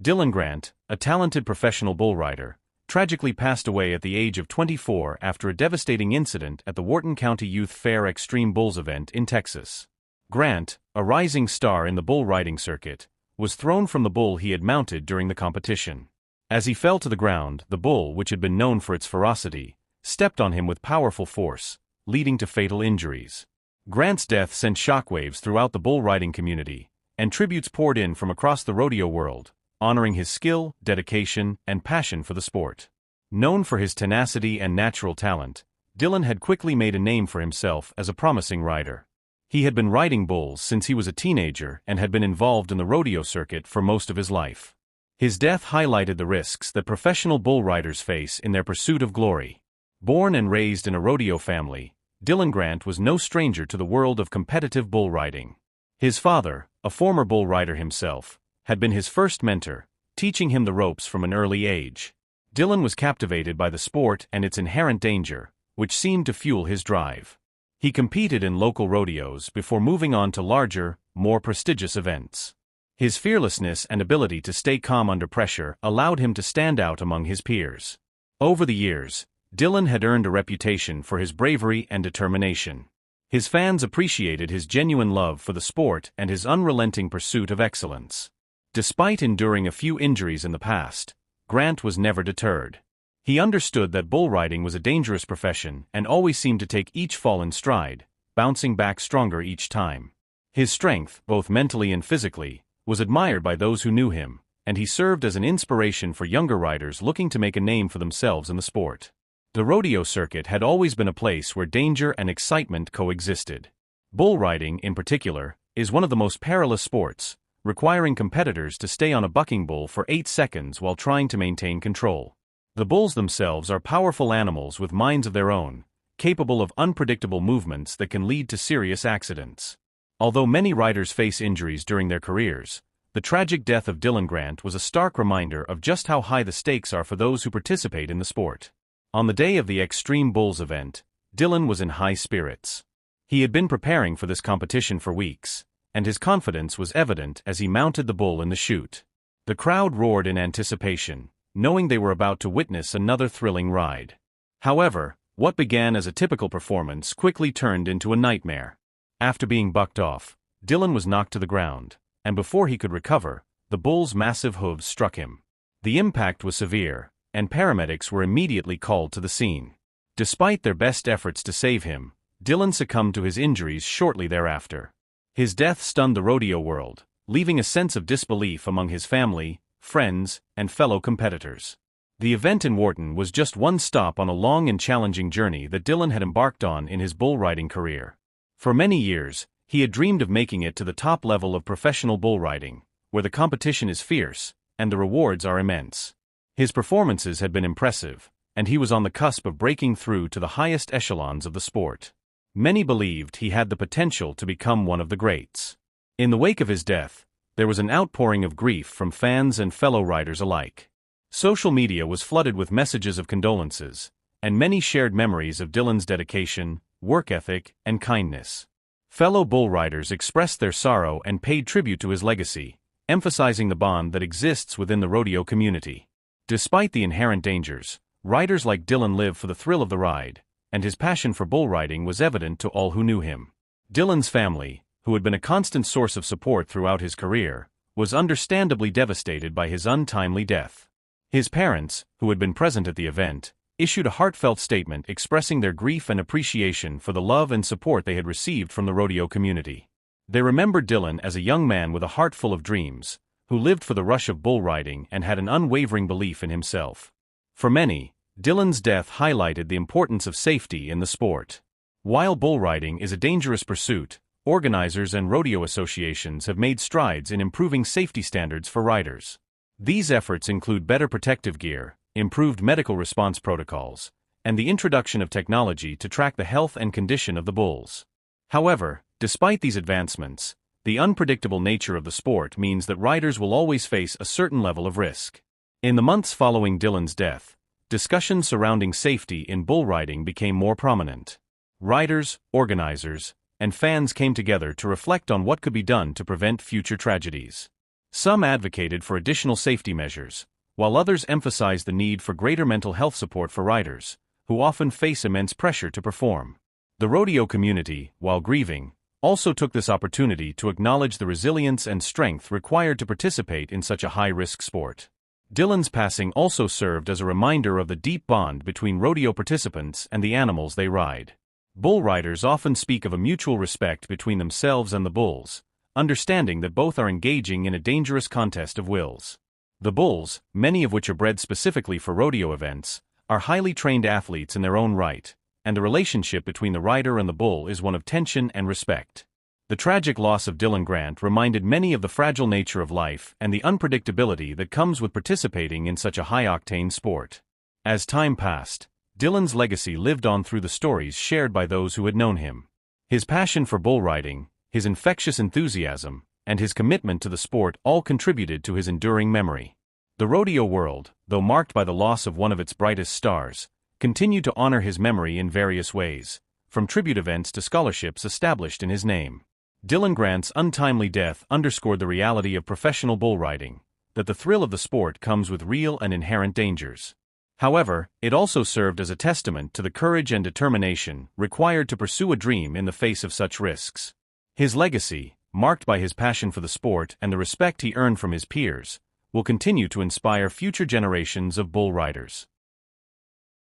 Dylan Grant, a talented professional bull rider, tragically passed away at the age of 24 after a devastating incident at the Wharton County Youth Fair Extreme Bulls event in Texas. Grant, a rising star in the bull riding circuit, was thrown from the bull he had mounted during the competition. As he fell to the ground, the bull, which had been known for its ferocity, stepped on him with powerful force, leading to fatal injuries. Grant's death sent shockwaves throughout the bull riding community, and tributes poured in from across the rodeo world, honoring his skill, dedication, and passion for the sport. Known for his tenacity and natural talent, Dylan had quickly made a name for himself as a promising rider. He had been riding bulls since he was a teenager and had been involved in the rodeo circuit for most of his life. His death highlighted the risks that professional bull riders face in their pursuit of glory. Born and raised in a rodeo family, Dylan Grant was no stranger to the world of competitive bull riding. His father, a former bull rider himself, had been his first mentor, teaching him the ropes from an early age. Dylan was captivated by the sport and its inherent danger, which seemed to fuel his drive. He competed in local rodeos before moving on to larger, more prestigious events. His fearlessness and ability to stay calm under pressure allowed him to stand out among his peers. Over the years, Dylan had earned a reputation for his bravery and determination. His fans appreciated his genuine love for the sport and his unrelenting pursuit of excellence. Despite enduring a few injuries in the past, Grant was never deterred. He understood that bull riding was a dangerous profession and always seemed to take each fall in stride, bouncing back stronger each time. His strength, both mentally and physically, was admired by those who knew him, and he served as an inspiration for younger riders looking to make a name for themselves in the sport. The rodeo circuit had always been a place where danger and excitement coexisted. Bull riding, in particular, is one of the most perilous sports, requiring competitors to stay on a bucking bull for 8 seconds while trying to maintain control. The bulls themselves are powerful animals with minds of their own, capable of unpredictable movements that can lead to serious accidents. Although many riders face injuries during their careers, the tragic death of Dylan Grant was a stark reminder of just how high the stakes are for those who participate in the sport. On the day of the Extreme Bulls event, Dylan was in high spirits. He had been preparing for this competition for weeks, and his confidence was evident as he mounted the bull in the chute. The crowd roared in anticipation, knowing they were about to witness another thrilling ride. However, what began as a typical performance quickly turned into a nightmare. After being bucked off, Dylan was knocked to the ground, and before he could recover, the bull's massive hooves struck him. The impact was severe, and paramedics were immediately called to the scene. Despite their best efforts to save him, Dylan succumbed to his injuries shortly thereafter. His death stunned the rodeo world, leaving a sense of disbelief among his family, friends, and fellow competitors. The event in Wharton was just one stop on a long and challenging journey that Dylan had embarked on in his bull riding career. For many years, he had dreamed of making it to the top level of professional bull riding, where the competition is fierce, and the rewards are immense. His performances had been impressive, and he was on the cusp of breaking through to the highest echelons of the sport. Many believed he had the potential to become one of the greats. In the wake of his death, there was an outpouring of grief from fans and fellow riders alike. Social media was flooded with messages of condolences, and many shared memories of Dylan's dedication, work ethic, and kindness. Fellow bull riders expressed their sorrow and paid tribute to his legacy, emphasizing the bond that exists within the rodeo community. Despite the inherent dangers, riders like Dylan live for the thrill of the ride, and his passion for bull riding was evident to all who knew him. Dylan's family, who had been a constant source of support throughout his career, was understandably devastated by his untimely death. His parents, who had been present at the event, issued a heartfelt statement expressing their grief and appreciation for the love and support they had received from the rodeo community. They remembered Dylan as a young man with a heart full of dreams, who lived for the rush of bull riding and had an unwavering belief in himself. For many, Dylan's death highlighted the importance of safety in the sport. While bull riding is a dangerous pursuit, organizers and rodeo associations have made strides in improving safety standards for riders. These efforts include better protective gear, improved medical response protocols, and the introduction of technology to track the health and condition of the bulls. However, despite these advancements, the unpredictable nature of the sport means that riders will always face a certain level of risk. In the months following Dylan's death, discussions surrounding safety in bull riding became more prominent. Riders, organizers, and fans came together to reflect on what could be done to prevent future tragedies. Some advocated for additional safety measures, while others emphasized the need for greater mental health support for riders, who often face immense pressure to perform. The rodeo community, while grieving, also took this opportunity to acknowledge the resilience and strength required to participate in such a high-risk sport. Dillon's passing also served as a reminder of the deep bond between rodeo participants and the animals they ride. Bull riders often speak of a mutual respect between themselves and the bulls, understanding that both are engaging in a dangerous contest of wills. The bulls, many of which are bred specifically for rodeo events, are highly trained athletes in their own right, and the relationship between the rider and the bull is one of tension and respect. The tragic loss of Dillon Grant reminded many of the fragile nature of life and the unpredictability that comes with participating in such a high-octane sport. As time passed, Dillon's legacy lived on through the stories shared by those who had known him. His passion for bull riding, his infectious enthusiasm, and his commitment to the sport all contributed to his enduring memory. The rodeo world, though marked by the loss of one of its brightest stars, continued to honor his memory in various ways, from tribute events to scholarships established in his name. Dillon Grant's untimely death underscored the reality of professional bull riding, that the thrill of the sport comes with real and inherent dangers. However, it also served as a testament to the courage and determination required to pursue a dream in the face of such risks. His legacy, marked by his passion for the sport and the respect he earned from his peers, will continue to inspire future generations of bull riders.